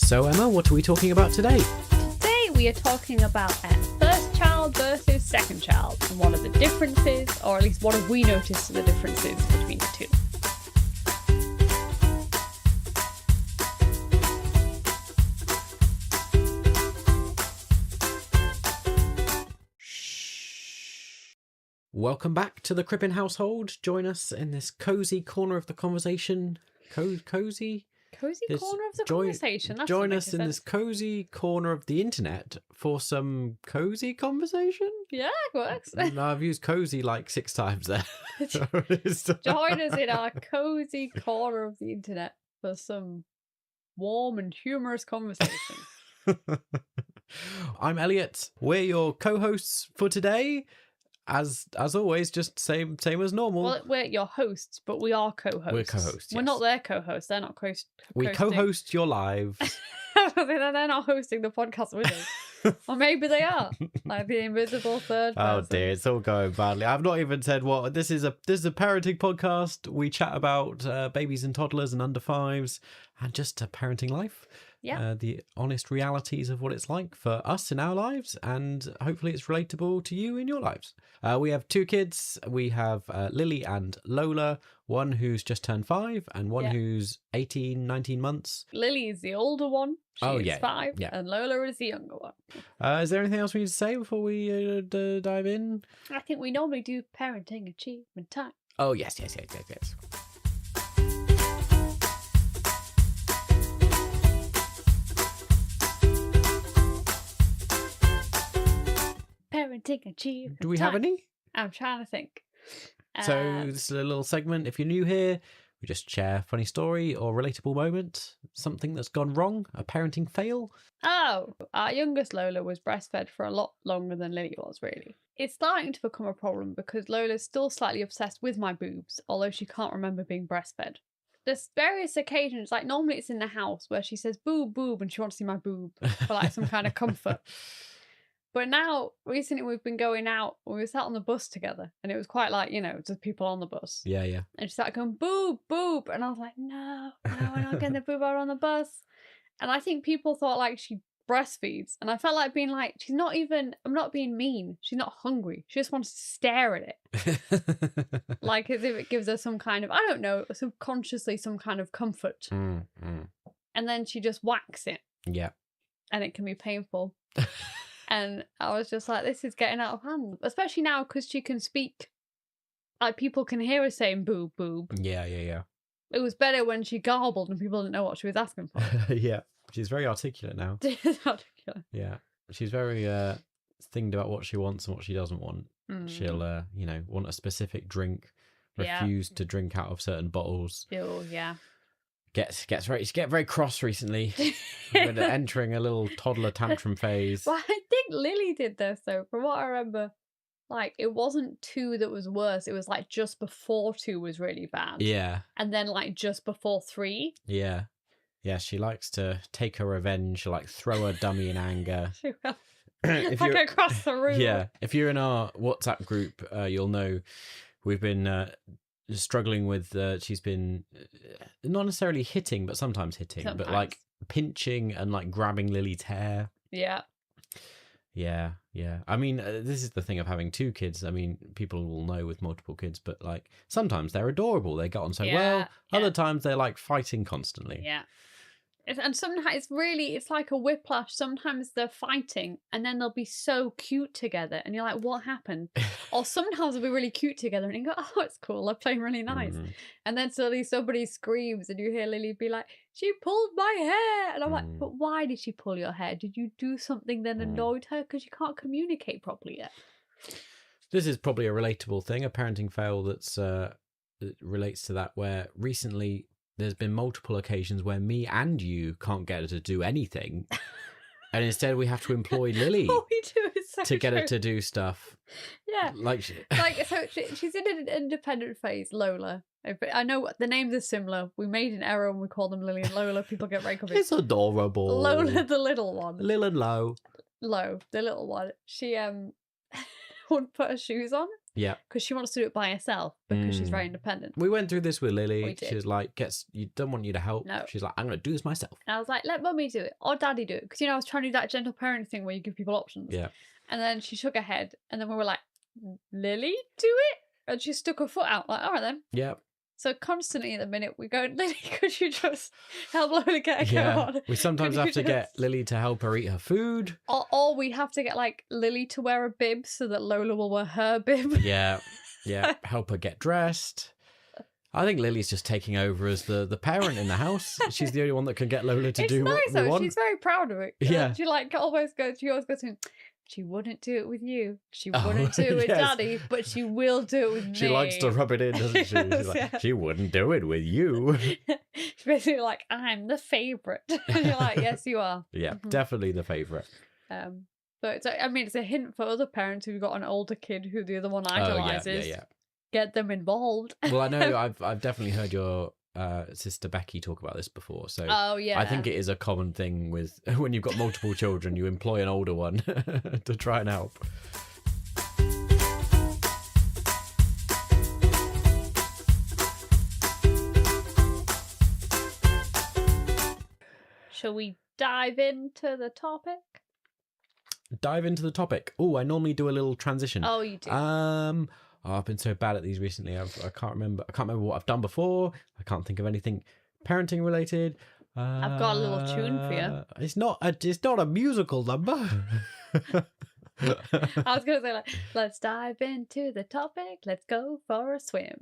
So Emma, what are we talking about today? Today we are talking about first child versus second child and what are the differences, or at least what have we noticed the differences between the two. Welcome back to the Crippen household. Join us in this cosy corner of the conversation. Cozy Corner of the conversation. That's join what us makes in sense. this cozy corner of the internet for some cozy conversation. Yeah, it works. No, I've used cozy like 6 times there. Join us in our cozy corner of the internet for some warm and humorous conversation. I'm Elliot. We're your co-hosts for today. As always, just same as normal. Well, we're your hosts, but we are co-hosts. We're co-hosts, We're yes. not their co-hosts. They're not We co-host your lives. They're not hosting the podcast with us. Or maybe they are. Like the invisible third person. Oh dear, it's all going badly. I've not even said what this is a parenting podcast. We chat about babies and toddlers and under fives and just parenting life. Yeah. The honest realities of what it's like for us in our lives, and hopefully it's relatable to you in your lives. We have 2 kids. We have Lilly and Lola, one who's just turned 5 and one who's 18, 19 months. Lily is the older one. She is 5. Yeah. And Lola is the younger one. Is there anything else we need to say before we dive in? I think we normally do parenting achievement time. Oh, yes. Parenting achievement Do we time. have any? I'm trying to think. So this is a little segment. If you're new here, we just share a funny story or relatable moment, something that's gone wrong, a parenting fail. Oh, our youngest Lola was breastfed for a lot longer than Lily was, really. It's starting to become a problem because Lola's still slightly obsessed with my boobs, although she can't remember being breastfed. There's various occasions, like normally it's in the house where she says boob, boob, and she wants to see my boob for like some kind of comfort. But now, recently we've been going out, we were sat on the bus together, and it was quite like, just people on the bus. Yeah. And she started going, boob, boob. And I was like, no, we're not getting the boob out on the bus. And I think people thought like she breastfeeds. And I felt like being like, I'm not being mean. She's not hungry. She just wants to stare at it. Like as if it gives her some kind of, I don't know, subconsciously some kind of comfort. And then she just whacks it. Yeah. And it can be painful. And I was just like, this is getting out of hand. Especially now because she can speak. Like, people can hear her saying boob, boob. Yeah. It was better when she garbled and people didn't know what she was asking for. Yeah. She's very articulate now. Articulate. Yeah. She's very thinking about what she wants and what she doesn't want. She'll, want a specific drink, refuse to drink out of certain bottles. Oh, yeah. She's getting very cross recently. We're entering a little toddler tantrum phase. Well, I think Lily did this though. From what I remember, like it wasn't 2 that was worse. It was like just before 2 was really bad. Yeah. And then like just before 3. Yeah. Yeah, she likes to take her revenge, like throw a dummy in anger. She will. Like across the room. Yeah. If you're in our WhatsApp group, you'll know we've been struggling with, she's been not necessarily hitting, but sometimes hitting, but like pinching and like grabbing Lily's hair. Yeah. Yeah. I mean, this is the thing of having 2 kids. I mean, people will know with multiple kids, but like sometimes they're adorable. They get on so well. Other times they're like fighting constantly. Yeah. And sometimes it's like a whiplash. Sometimes they're fighting and then they'll be so cute together and you're like, what happened? Or sometimes they'll be really cute together and you go, oh, it's cool. They're playing really nice. And then suddenly somebody screams and you hear Lily be like, she pulled my hair. And I'm like, but why did she pull your hair? Did you do something that annoyed her? Because you can't communicate properly yet. This is probably a relatable thing, a parenting fail that relates to that, where recently there's been multiple occasions where me and you can't get her to do anything. And instead we have to employ Lily All we do is so to get her true. to do stuff. Yeah. She's in an independent phase, Lola. I know the names are similar. We made an error when we call them Lily and Lola. People get very confused. It's adorable. Lola, the little one. Lil and Lo. Lo, the little one. She won't put her shoes on. Yeah. Because she wants to do it by herself because she's very independent. We went through this with Lily. We did. She was like, you don't want you to help. No. She's like, I'm going to do this myself. And I was like, let mummy do it or daddy do it. Because, I was trying to do that gentle parent thing where you give people options. Yeah. And then she shook her head. And then we were like, Lily, do it? And she stuck her foot out. Like, all right then. Yeah. So constantly in the minute we go, Lily, could you just help Lola get a go on? We sometimes have to get Lily to help her eat her food. Or we have to get like Lily to wear a bib so that Lola will wear her bib. Yeah. Yeah. Help her get dressed. I think Lily's just taking over as the parent in the house. She's the only one that can get Lola to do what we want. She's very proud of it. Yeah. She always goes to him. She wouldn't do it with you. She wouldn't do it with Daddy, but she will do it with me. She likes to rub it in, doesn't she? She's like, she wouldn't do it with you. She's basically like, I'm the favourite. And you're like, yes, you are. Yeah, definitely the favourite. But it's a hint for other parents who've got an older kid who the other one idolises. Yeah. Get them involved. Well, I know I've definitely heard your sister Becky talk about this before. So I think it is a common thing with when you've got multiple children, you employ an older one to try and help. Shall we dive into the topic? Dive into the topic. Oh, I normally do a little transition. Oh, you do. I've been so bad at these recently. I can't remember. I can't remember what I've done before. I can't think of anything parenting related. I've got a little tune for you. It's not a musical number. I was going to say, let's dive into the topic. Let's go for a swim.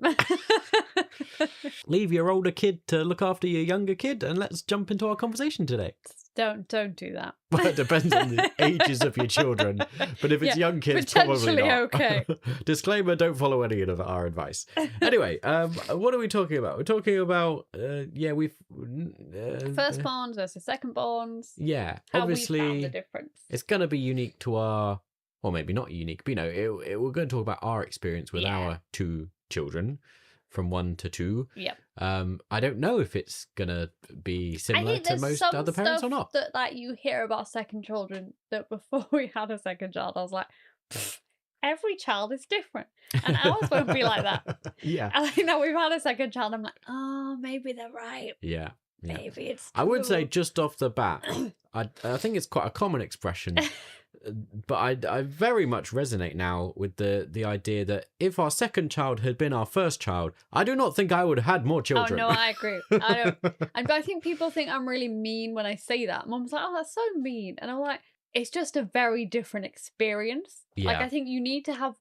Leave your older kid to look after your younger kid, and let's jump into our conversation today. Don't do that. Well, it depends on the ages of your children. But if it's young kids, probably not. Okay. Disclaimer, don't follow any of our advice. Anyway, what are we talking about? We're talking about, firstborns versus secondborns. Yeah, how obviously, we found the difference. It's going to be unique to our, or maybe not unique, but we're going to talk about our experience with our two children. From 1 to 2. Yep. I don't know if it's gonna be similar to most other parents or not. That you hear about second children that before we had a second child, I was like, every child is different, and ours won't be like that. Yeah. And now we've had a second child, I'm like, oh, maybe they're right. Yeah. Maybe it's. I would say just off the bat, I think it's quite a common expression. But I very much resonate now with the idea that if our second child had been our first child, I do not think I would have had more children. Oh, no, I agree. I don't. And I think people think I'm really mean when I say that. Mum's like, oh, that's so mean. And I'm like, it's just a very different experience. Yeah. Like, I think you need to have...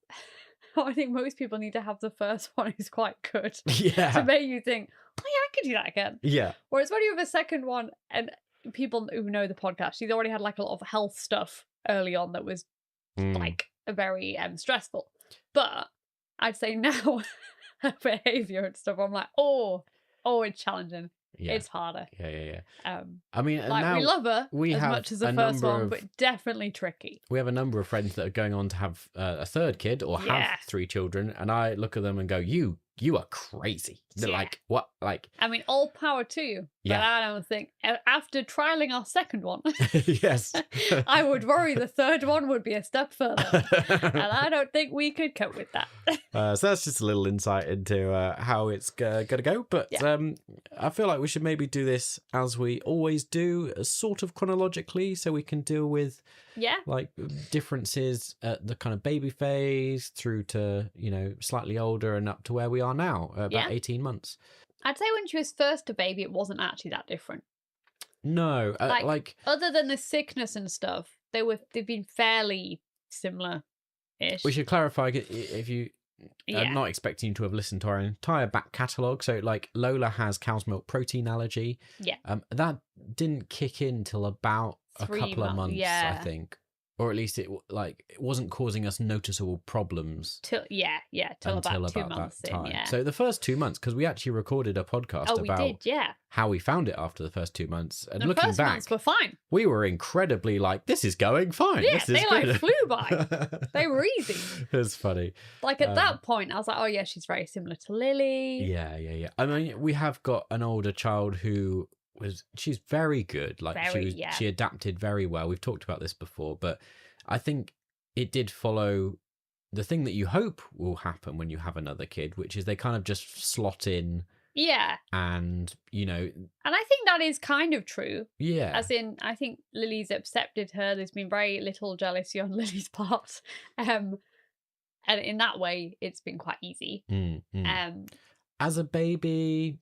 I think most people need to have the first one who's quite good. Yeah. To make you think, oh, yeah, I could do that again. Yeah. Whereas when you have a second one, and people who know the podcast, she's already had like a lot of health stuff early on that was like very stressful. But I'd say now her behaviour and stuff, I'm like, oh, it's challenging. Yeah. It's harder. Yeah. I mean, like now we love her we as have much as the first one, but definitely tricky. We have a number of friends that are going on to have a third kid or have 3 children, and I look at them and go, you are crazy. They're like, what? Like, I mean, all power to you. But I don't think, after trialing our second one, yes, I would worry the third one would be a step further. And I don't think we could cope with that. So that's just a little insight into how it's going to go. But I feel like we should maybe do this as we always do, sort of chronologically, so we can deal with like differences at the kind of baby phase through to, slightly older and up to where we are now, about 18 months. I'd say when she was first a baby, it wasn't actually that different. No, like other than the sickness and stuff, they've been fairly similar-ish. We should clarify if you. I'm not expecting you to have listened to our entire back catalogue. So, like, Lola has cow's milk protein allergy. Yeah. That didn't kick in till about 3 a couple of months, yeah. I think. Or at least it wasn't causing us noticeable problems. Till about 2 months that time. In, yeah. So the first 2 months, because we actually recorded a podcast about how we found it after the first 2 months. And looking first back, months were fine. We were incredibly like, this is going fine. Yeah, this is they good. flew by. They were easy. It's funny. Like at that point, I was like, oh yeah, she's very similar to Lily. Yeah. I mean, we have got an older child who she's very good. Like she adapted very well. We've talked about this before, but I think it did follow the thing that you hope will happen when you have another kid, which is they kind of just slot in. Yeah. And, you know. And I think that is kind of true. Yeah. As in, I think Lily's accepted her. There's been very little jealousy on Lily's part. And in that way, it's been quite easy. As a baby.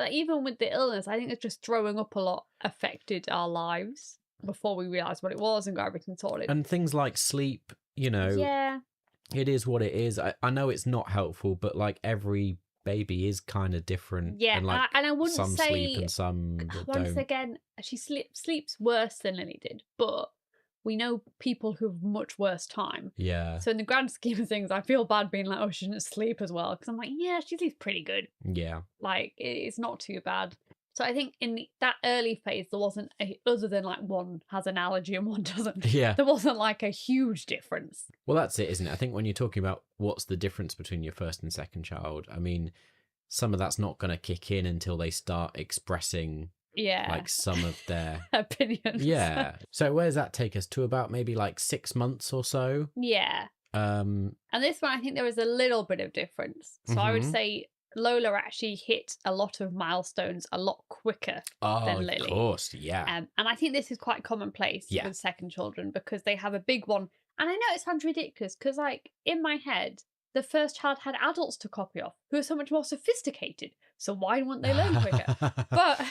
Even with the illness, I think it's just throwing up a lot affected our lives before we realised what it was and got everything sorted. And things like sleep, you know. Yeah. It is what it is. I know it's not helpful, but like every baby is kind of different. Yeah, and, like, and I wouldn't some say sleep and some that once don't. again she sleeps worse than Lily did, but we know people who have much worse time. Yeah. So in the grand scheme of things, I feel bad being like, oh, she didn't sleep as well, because I'm like, yeah, she sleeps pretty good. Yeah. Like it's not too bad. So I think in that early phase, there wasn't other than like one has an allergy and one doesn't. Yeah. There wasn't like a huge difference. Well, that's it, isn't it? I think when you're talking about what's the difference between your first and second child, I mean, some of that's not going to kick in until they start expressing like some of their opinions. Yeah. So where does that take us to? About maybe like 6 months or so? Yeah. And this one, I think there was a little bit of difference. So I would say Lola actually hit a lot of milestones a lot quicker than Lily. Of course, yeah. And I think this is quite commonplace with second children because they have a big one. And I know it sounds ridiculous because, like, in my head, the first child had adults to copy off who are so much more sophisticated. So why wouldn't they learn quicker? But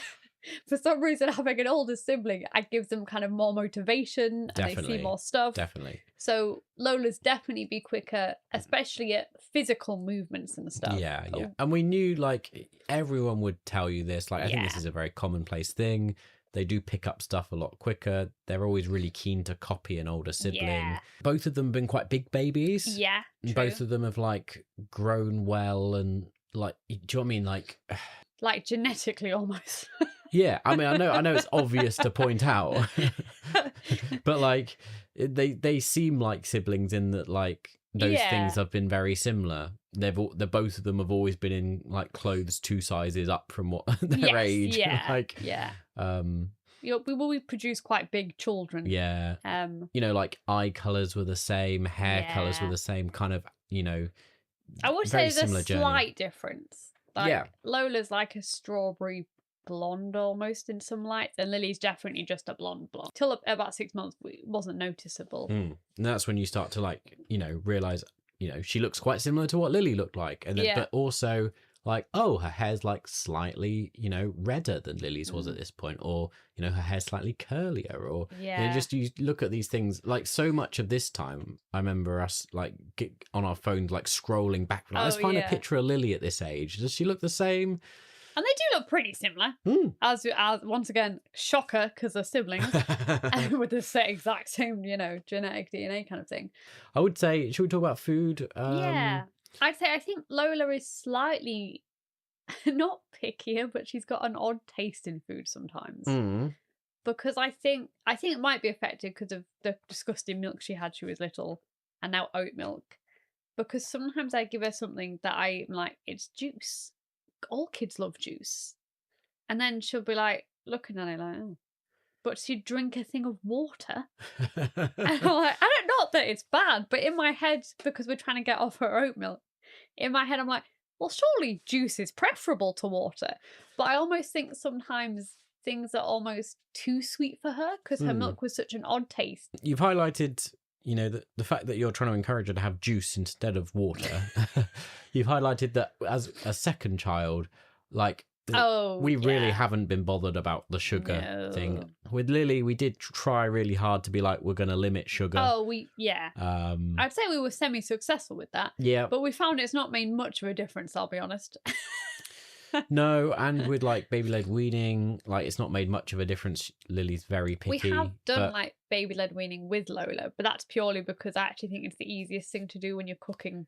for some reason, having an older sibling, it gives them kind of more motivation and they see more stuff. Definitely. So Lola's definitely be quicker, especially at physical movements and stuff. Yeah, yeah. And we knew, like, everyone would tell you this. Like, I think this is a very commonplace thing. They do pick up stuff a lot quicker. They're always really keen to copy an older sibling. Yeah. Both of them have been quite big babies. Yeah, true. Both of them have, like, grown well and, like, do you know what I mean? Like genetically almost. Yeah, I mean, I know it's obvious to point out, but like they seem like siblings in that, like, those things have been very similar. The both of them have always been in like clothes 2 sizes up from what their age. Yeah, like, yeah. We produce quite big children. Yeah. You know, like eye colours were the same, hair colours were the same, kind of. You know, I would say there's a slight difference. Like, Lola's like a strawberry blonde almost in some lights, and Lily's definitely just a blonde. Till about 6 months, it wasn't noticeable. And that's when you start to, like, you know, realise, you know, she looks quite similar to what Lily looked like, and then, but also like, oh, her hair's like slightly, you know, redder than Lily's was at this point, or, you know, her hair's slightly curlier, or you know, just you look at these things. Like, so much of this time, I remember us like on our phones, like scrolling back. Like, let's find a picture of Lily at this age. Does she look the same? And they do look pretty similar. As once again, shocker, because they're siblings with the exact same, you know, genetic DNA kind of thing. I would say, should we talk about food? I'd say I think Lola is slightly not pickier, but she's got an odd taste in food sometimes. Because I think it might be affected because of the disgusting milk she had when she was little, and now oat milk. Because sometimes I give her something that I'm like, it's juice. All kids love juice. And then she'll be like looking at it like, oh. But she'd drink a thing of water. And I'm like, I don't know that it's bad, but in my head, because we're trying to get off her oat milk, in my head I'm like, well, surely juice is preferable to water. But I almost think sometimes things are almost too sweet for her because her milk was such an odd taste. You've highlighted, you know, the fact that you're trying to encourage her to have juice instead of water. You've highlighted that as a second child, like, we really haven't been bothered about the sugar thing. With Lily, we did try really hard to be like, we're going to limit sugar. I'd say we were semi-successful with that. Yeah. But we found it's not made much of a difference, I'll be honest. No, and with like baby-led weaning, like, it's not made much of a difference. Lily's very picky. We have done like baby-led weaning with Lola, but that's purely because I actually think it's the easiest thing to do when you're cooking.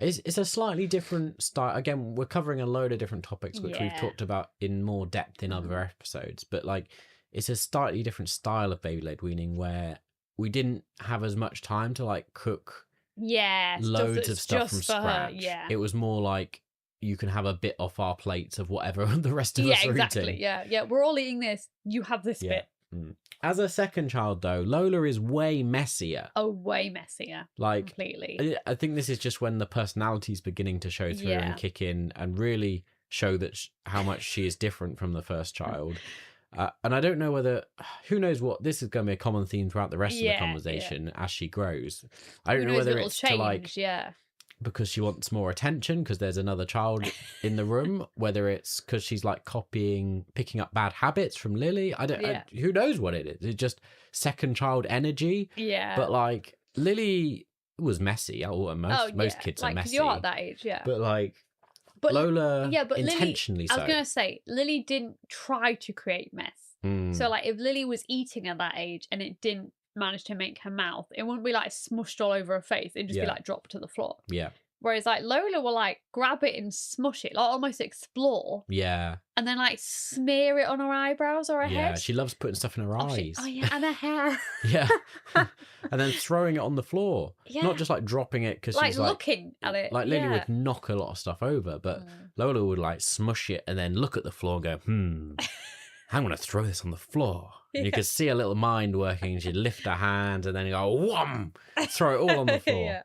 It's a slightly different style. Again, we're covering a load of different topics, which we've talked about in more depth in other episodes. But like, it's a slightly different style of baby-led weaning where we didn't have as much time to like cook loads of stuff from scratch. It was more like, you can have a bit off our plates of whatever the rest of us are eating. Yeah, we're all eating this. You have this bit. As a second child, though, Lola is way messier. Oh, way messier. Like, completely. I think this is just when the personality's beginning to show through and kick in and really show that how much she is different from the first child. And I don't know who knows what, this is going to be a common theme throughout the rest of the conversation as she grows. I don't know whether it's change, to like, because she wants more attention because there's another child in the room, whether it's because she's like picking up bad habits from Lily. Who knows what it is. It's just second child energy. Yeah. But like Lily was messy. Most kids are messy. You're at that age, But Lola intentionally Lily, I was going to say, Lily didn't try to create mess. So like if Lily was eating at that age and it didn't manage to make her mouth, it wouldn't be like smushed all over her face. It'd just be like dropped to the floor. Yeah. Whereas like Lola will like grab it and smush it, like almost explore. Yeah. And then like smear it on her eyebrows or her head. Yeah, she loves putting stuff in her eyes. And her hair. Yeah. And then throwing it on the floor. Yeah. Not just like dropping it because she's like looking at it. Like Lily would knock a lot of stuff over, but Lola would like smush it and then look at the floor and go, I'm going to throw this on the floor. And you could see a little mind working. She'd lift her hand and then go, wham! Throw it all on the floor.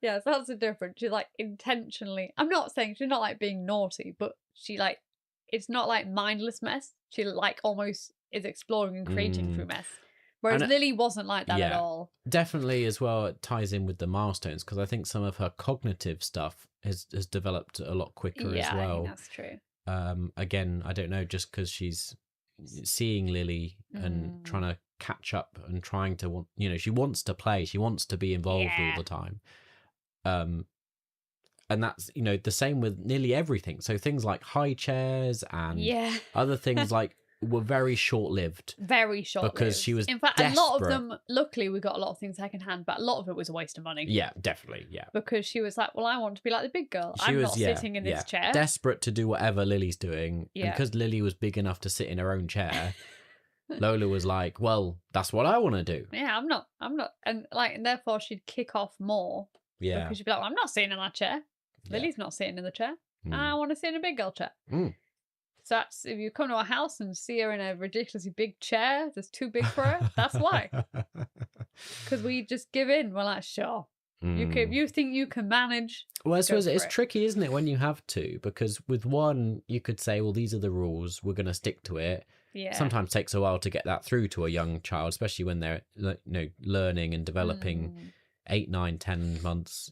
Yeah, so that's the difference. She like intentionally, I'm not saying she's not like being naughty, but she like, it's not like mindless mess. She like almost is exploring and creating through mess. Whereas Lily wasn't like that at all. Definitely as well, it ties in with the milestones because I think some of her cognitive stuff has developed a lot quicker as well. I think that's true. Again, I don't know, just because she's seeing Lily and trying to catch up and trying to, she wants to play, she wants to be involved all the time. And that's, the same with nearly everything. So things like high chairs and other things like were very short-lived. Very short-lived. Because she was in fact, desperate. A lot of them, luckily we got a lot of things secondhand, but a lot of it was a waste of money. Yeah, definitely, yeah. Because she was like, well, I want to be like the big girl. I'm not sitting in this chair. Desperate to do whatever Lily's doing. Yeah. And because Lily was big enough to sit in her own chair, Lola was like, well, that's what I want to do. Yeah, I'm not. And therefore she'd kick off more. Yeah. Because she'd be like, well, I'm not sitting in that chair. Lily's not sitting in the chair. I want to sit in a big girl chair. So that's, if you come to our house and see her in a ridiculously big chair that's too big for her, that's why. Because we just give in. We're like, sure. You think you can manage. Well, I suppose it's tricky, isn't it, when you have to? Because with one, you could say, well, these are the rules. We're going to stick to it. Yeah. Sometimes takes a while to get that through to a young child, especially when they're learning and developing 8, 9, 10 months,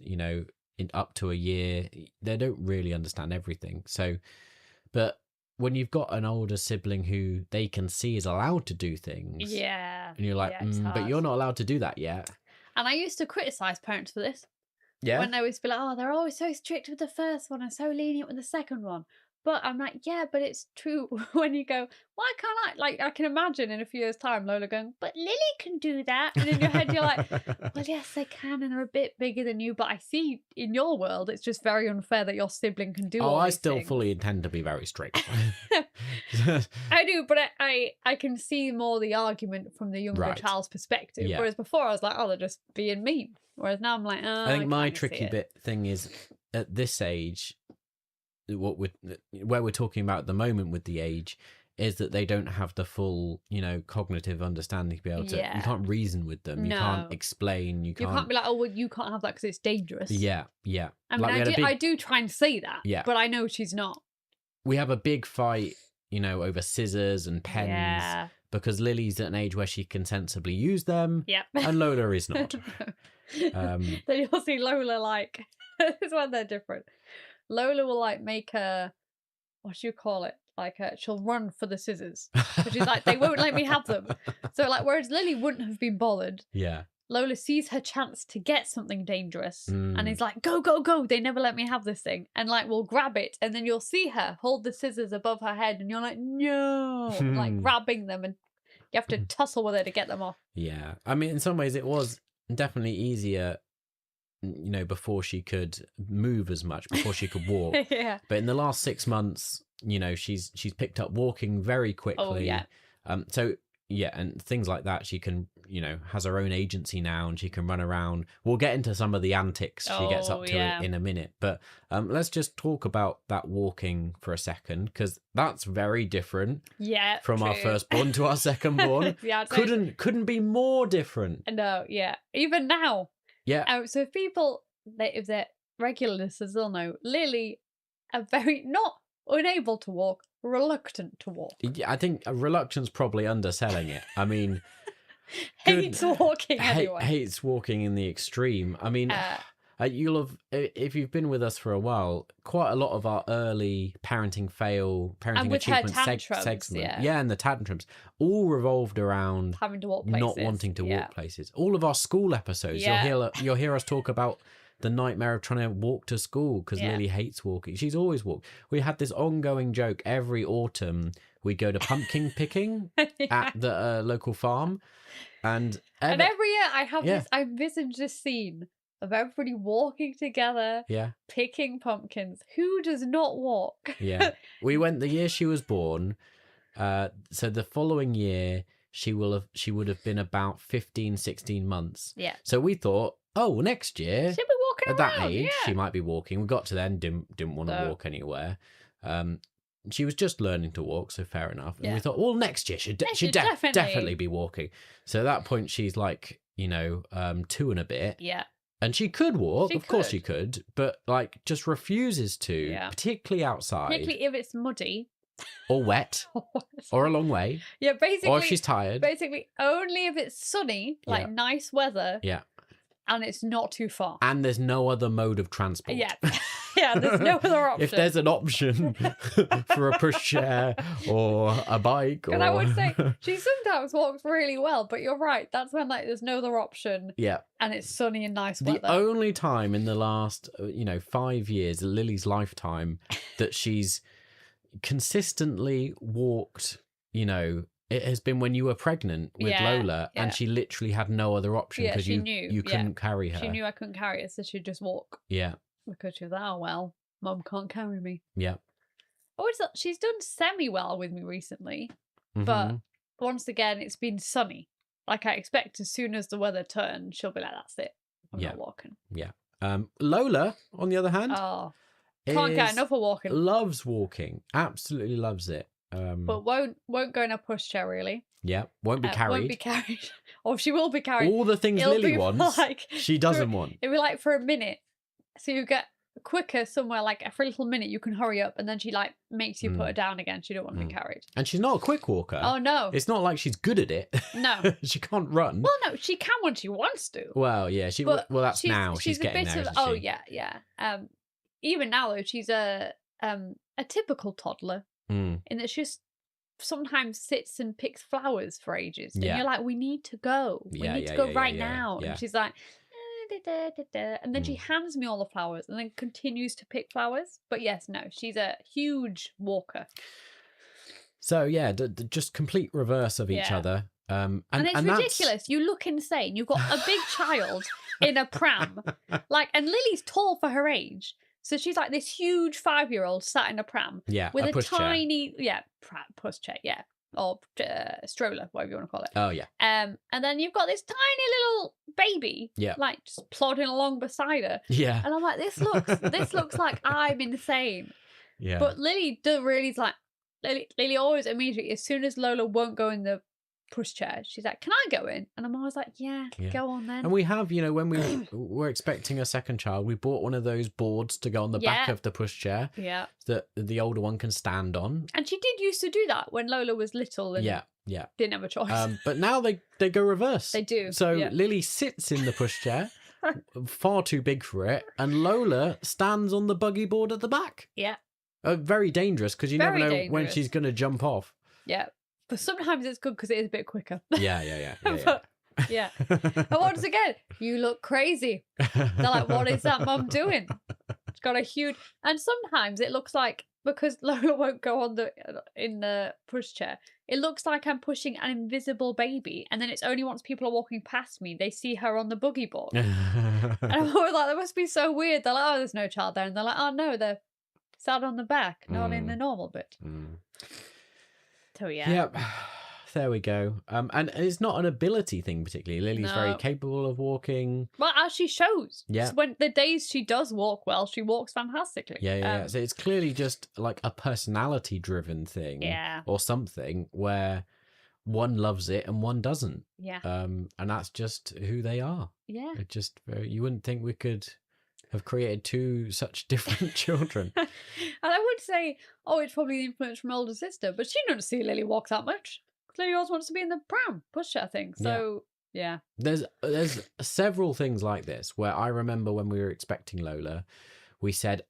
in up to a year. They don't really understand everything. So, but when you've got an older sibling who they can see is allowed to do things. Yeah. And you're like, but you're not allowed to do that yet. And I used to criticise parents for this. Yeah. When they always be like, oh, they're always so strict with the first one and so lenient with the second one. But I'm like, yeah, but it's true when you go, why can't I? Like, I can imagine in a few years' time, Lola going, but Lily can do that. And in your head, you're like, well, yes, they can. And they're a bit bigger than you. But I see in your world, it's just very unfair that your sibling can do all I these still things. Fully intend to be very strict. I do, but I can see more the argument from the younger child's perspective. Yeah. Whereas before, I was like, oh, they're just being mean. Whereas now I'm like, oh, I think my tricky thing is at this age, where we're talking about at the moment with the age is that they don't have the full, cognitive understanding to be able to. You can't reason with them. You can't explain. You can't be like, oh, well, you can't have that because it's dangerous. Yeah. I mean, I do try and say that. Yeah. But I know she's not. We have a big fight, over scissors and pens. Yeah. Because Lily's at an age where she can sensibly use them. Yep. And Lola is not. Then you'll see Lola like this is when they're different. Lola will like make her, what do you call it? Like she'll run for the scissors. But she's like, they won't let me have them. So like, whereas Lily wouldn't have been bothered. Yeah. Lola sees her chance to get something dangerous and is like, go, go, go. They never let me have this thing. And like, we'll grab it. And then you'll see her hold the scissors above her head and you're like, no, like grabbing them and you have to tussle with her to get them off. Yeah. I mean, in some ways it was definitely easier before she could move as much, before she could walk. Yeah. But in the last 6 months, she's picked up walking very quickly. Oh, yeah. And things like that, she can has her own agency now and she can run around. We'll get into some of the antics she gets up to in a minute. But let's just talk about that walking for a second, because that's very different from our firstborn to our secondborn. Couldn't be more different. No, even now. Yeah. So if people, if they're regular listeners, they'll know Lily are very not unable to walk, reluctant to walk. I think reluctance probably underselling it. I mean, hates walking anyway. Hates walking in the extreme. I mean, you'll have, if you've been with us for a while, quite a lot of our early parenting achievement segments, and the tantrums all revolved around having to walk places, not wanting to walk places. All of our school episodes, you'll hear us talk about the nightmare of trying to walk to school because Lily hates walking. She's always walked. We had this ongoing joke every autumn. We'd go to pumpkin picking at the local farm. And every year I have I envisage this scene of everybody walking together, picking pumpkins. Who does not walk? We went the year she was born. So the following year, she would have been about 15, 16 months. So we thought, next year, she'll be walking at around, that age, she might be walking. We got to then, didn't want to walk anywhere. She was just learning to walk, so fair enough. And we thought, next year she'd definitely be walking. So at that point, she's like, 2 and a bit. And she could walk, of course she could, but like just refuses to, particularly outside. Particularly if it's muddy. Or wet. Or a long way. Basically. Or if she's tired. Basically, only if it's sunny, like nice weather. And it's not too far. And there's no other mode of transport. There's no other option. If there's an option for a pushchair or a bike. Because I would say she sometimes walks really well, but you're right. That's when there's no other option. And it's sunny and nice weather. The only time in the last, 5 years, Lily's lifetime, that she's consistently walked, it has been when you were pregnant with Lola and she literally had no other option because you couldn't carry her. She knew I couldn't carry her, so she'd just walk. Because she was like, Mum can't carry me. She's done semi-well with me recently, but once again, it's been sunny. Like I expect as soon as the weather turns, she'll be like, that's it. I'm not walking. Lola, on the other hand, can't get enough of walking. Loves walking. Absolutely loves it. But won't go in a pushchair really. Won't be carried. Won't be carried. Or she will be carried. All the things Lily wants, she doesn't want. It'll be like for a minute. So you get quicker somewhere, like for a little minute you can hurry up, and then she makes you put her down again. She don't want to be carried. And she's not a quick walker. Oh no. It's not like she's good at it. No. She can't run. Well, no, she can when she wants to. Well, yeah, that's now. She's getting there. Even now though, she's a typical toddler in that she just sometimes sits and picks flowers for ages. And you're like, we need to go. We need to go right now. And she's like, and then she hands me all the flowers and then continues to pick flowers. But yes, no, she's a huge walker. So just complete reverse of each other. And it's ridiculous. You look insane. You've got a big child in a pram, and Lily's tall for her age. So she's like this huge 5-year-old sat in a pram with a tiny pushchair, or stroller, whatever you want to call it. Oh yeah. And then you've got this tiny little baby, just plodding along beside her. Yeah. And I'm like, this looks like I'm insane. Yeah. But Lily Lily always immediately, as soon as Lola won't go in the pushchair, she's like, can I go in? And I'm always like, yeah. Go on then. And we have, when we were expecting a second child, we bought one of those boards to go on the back of the pushchair that the older one can stand on. And she did used to do that when Lola was little and didn't have a choice. But now they go reverse. They do. So Lily sits in the pushchair, far too big for it, and Lola stands on the buggy board at the back. Very dangerous because you never know when she's going to jump off. But sometimes it's good because it is a bit quicker. Yeah. And once again, you look crazy. They're like, what is that mum doing? It's got a huge... And sometimes it looks like, because Lola won't go in the pushchair, it looks like I'm pushing an invisible baby, and then it's only once people are walking past me, they see her on the buggy board. And I'm always like, that must be so weird. They're like, oh, there's no child there. And they're like, oh no, they're sat on the back, not in the normal bit. So there we go. And it's not an ability thing particularly. Lily's very No. capable of walking. Well, as she shows. Yeah. When the days she does walk well, she walks fantastically. Yeah. So it's clearly just like a personality-driven thing, Yeah. or something where one loves it and one doesn't. Yeah. And that's just who they are. Yeah. It just you wouldn't think we could have created two such different children. And I would say, it's probably the influence from older sister, but she doesn't see Lily walk that much. Lily always wants to be in the pram, pushchair thing. So yeah. There's several things like this where I remember when we were expecting Lola, we said,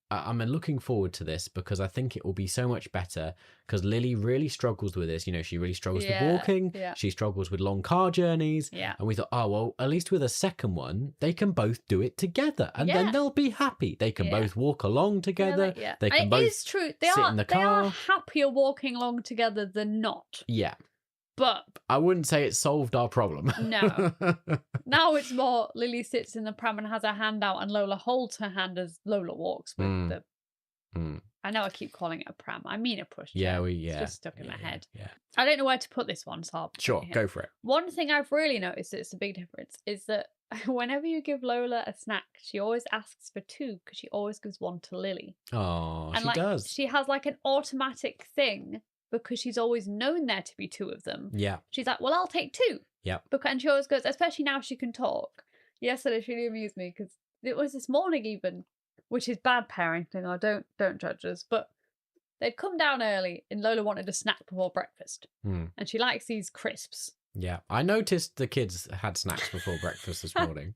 I'm looking forward to this because I think it will be so much better, because Lily really struggles with this. You know, she really struggles with walking. Yeah. She struggles with long car journeys. Yeah. And we thought, well, at least with a second one, they can both do it together and then they'll be happy. They can both walk along together. Yeah. They can both it is true. They sit are, in the they car. are happier walking along together than not. Yeah. But I wouldn't say it solved our problem. No. Now it's more Lily sits in the pram and has her hand out and Lola holds her hand as Lola walks with the... I know I keep calling it a pram. I mean a pushchair. Yeah, It's just stuck in my head. Yeah. I don't know where to put this one, so I'll put Sure, it here. go for it. One thing I've really noticed that's a big difference is that whenever you give Lola a snack, she always asks for two because she always gives one to Lily. Oh, And she does. She has like an automatic thing because she's always known there to be two of them. Yeah. She's like, well, I'll take two. Yeah. And she always goes, especially now she can talk. Yesterday she really amused me because it was this morning even, which is bad parenting. I don't judge us, but they'd come down early and Lola wanted a snack before breakfast. And she likes these crisps. Yeah. I noticed the kids had snacks before breakfast this morning.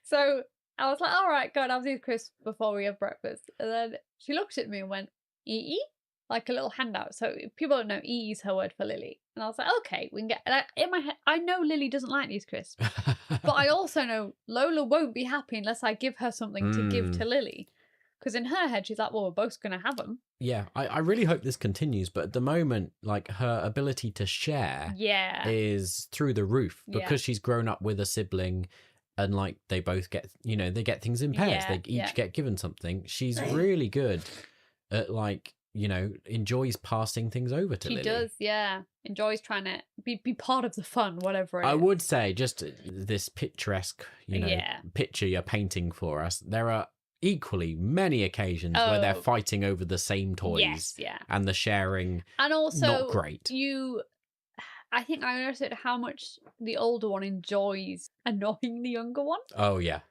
So I was like, all right, go and have these crisps before we have breakfast. And then she looked at me and went, ee? Like a little handout. So if people don't know, ee is her word for Lily. And I was like, okay, we can get... And in my head, I know Lily doesn't like these crisps. But I also know Lola won't be happy unless I give her something to give to Lily. Because in her head, she's like, well, we're both going to have them. Yeah, I really hope this continues. But at the moment, like, her ability to share is through the roof because she's grown up with a sibling and, like, they both get, they get things in pairs. They each get given something. She's really good at, like, enjoys passing things over to Lily. She does, yeah. Enjoys trying to be part of the fun, whatever it is. I would say, just this picturesque, picture you're painting for us, there are equally many occasions where they're fighting over the same toys. Yes, yeah. And the sharing, and also, not great. I think I understood how much the older one enjoys annoying the younger one. Oh, yeah.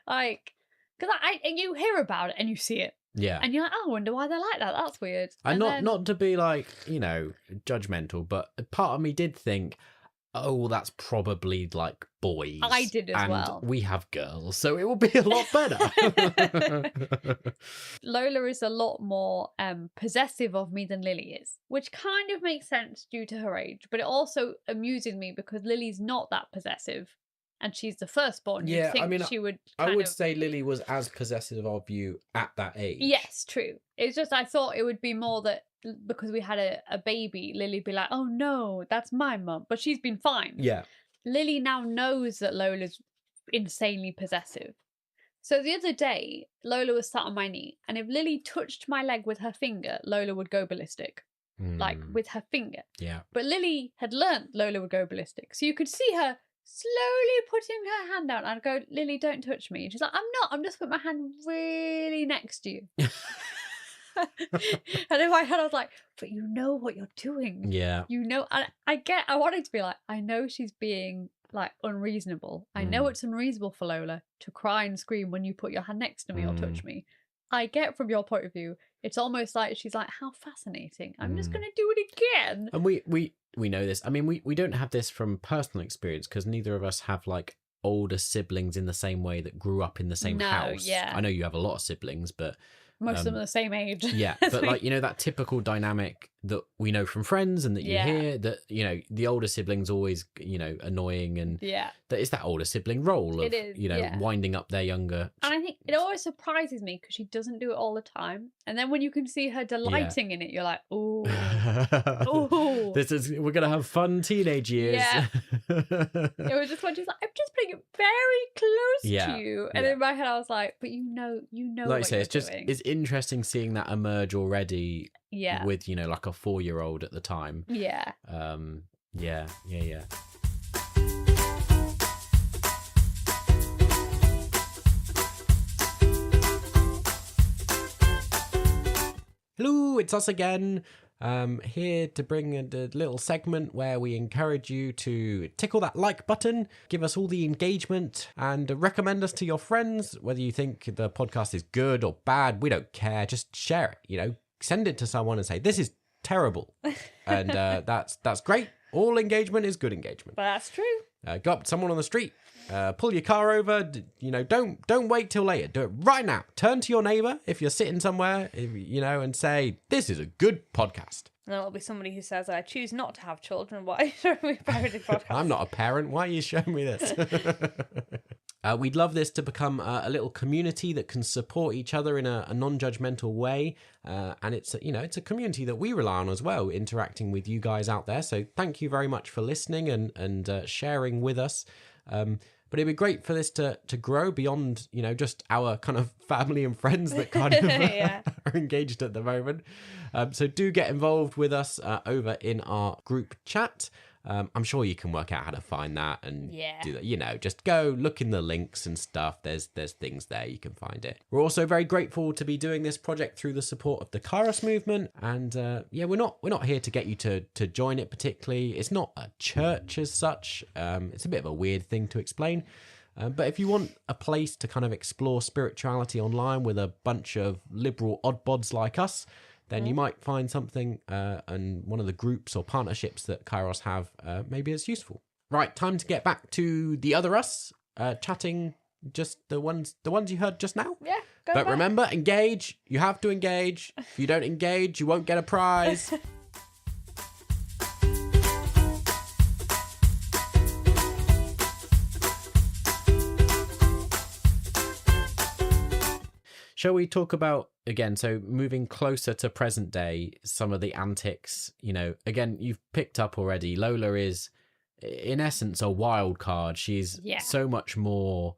Like, because you hear about it and you see it. Yeah. And you're like, I wonder why they're like that. That's weird. And not to be like, judgmental, but part of me did think, oh, that's probably like boys. I did as well. We have girls, so it will be a lot better. Lola is a lot more possessive of me than Lily is, which kind of makes sense due to her age, but it also amuses me because Lily's not that possessive. And she's the firstborn. Yeah, I mean, she would. I would say Lily was as possessive of you at that age. Yes, true. It's just I thought it would be more that because we had a baby, Lily'd be like, "Oh no, that's my mum," but she's been fine. Yeah. Lily now knows that Lola's insanely possessive. So the other day, Lola was sat on my knee, and if Lily touched my leg with her finger, Lola would go ballistic. Like with her finger. Yeah. But Lily had learnt Lola would go ballistic, so you could see her slowly putting her hand out. I'd go, Lily, don't touch me. And she's like, I'm not. I'm just putting my hand really next to you. And in my head, I was like, but you know what you're doing. Yeah. And I wanted to be like, I know she's being like unreasonable. I know it's unreasonable for Lola to cry and scream when you put your hand next to me or touch me. I get from your point of view, it's almost like she's like, how fascinating. I'm just going to do it again. And we know this. I mean, we don't have this from personal experience because neither of us have like older siblings in the same way that grew up in the same house. Yeah. I know you have a lot of siblings, but most of them are the same age. Yeah, but like, that typical dynamic that we know from friends and that you hear that, the older sibling's always, annoying and that it's that older sibling role of, winding up their younger. And I think it always surprises me because she doesn't do it all the time. And then when you can see her delighting in it, you're like, ooh. Ooh. We're going to have fun teenage years. Yeah. It was just when she's like, I'm just putting it very close to you. And in my head, I was like, but you know like what you say, you're doing. It's interesting seeing that emerge already Yeah. with, you know, like a 4-year-old at the time. Yeah. Yeah. Hello, it's us again. Here to bring a little segment where we encourage you to tickle that like button, give us all the engagement, and recommend us to your friends. Whether you think the podcast is good or bad, we don't care. Just share it. You know, send it to someone and say this is terrible, and that's great. All engagement is good engagement. That's true. Go up to someone on the street, pull your car over. You know, don't wait till later. Do it right now. Turn to your neighbour if you're sitting somewhere, you know, and say, "This is a good podcast." And then it'll be somebody who says, "I choose not to have children. Why should we parenting podcast?" I'm not a parent. Why are you showing me this? We'd love this to become a little community that can support each other in a non-judgmental way. And it's a community that we rely on as well, interacting with you guys out there. So thank you very much for listening and sharing with us. But it'd be great for this to grow beyond, you know, just our kind of family and friends that kind of are engaged at the moment. So do get involved with us over in our group chat. I'm sure you can work out how to find that and do that. You know, just go look in the links and stuff. There's things there, you can find it. We're also very grateful to be doing this project through the support of the Kairos movement. And we're not here to get you to join it particularly. It's not a church as such. It's a bit of a weird thing to explain. But if you want a place to kind of explore spirituality online with a bunch of liberal oddbods like us, then you might find something and one of the groups or partnerships that Kairos have maybe is useful. Right, time to get back to the other us, chatting just the ones you heard just now. Yeah, but back. Remember, engage. You have to engage. If you don't engage, you won't get a prize. Shall we talk about, again, so moving closer to present day, some of the antics, you know, again, you've picked up already. Lola is, in essence, a wild card. She's so much more.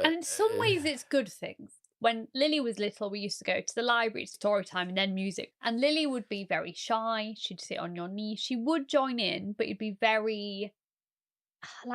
And in some ways, it's good things. When Lily was little, we used to go to the library, story time, and then music. And Lily would be very shy. She'd sit on your knee. She would join in, but it'd be very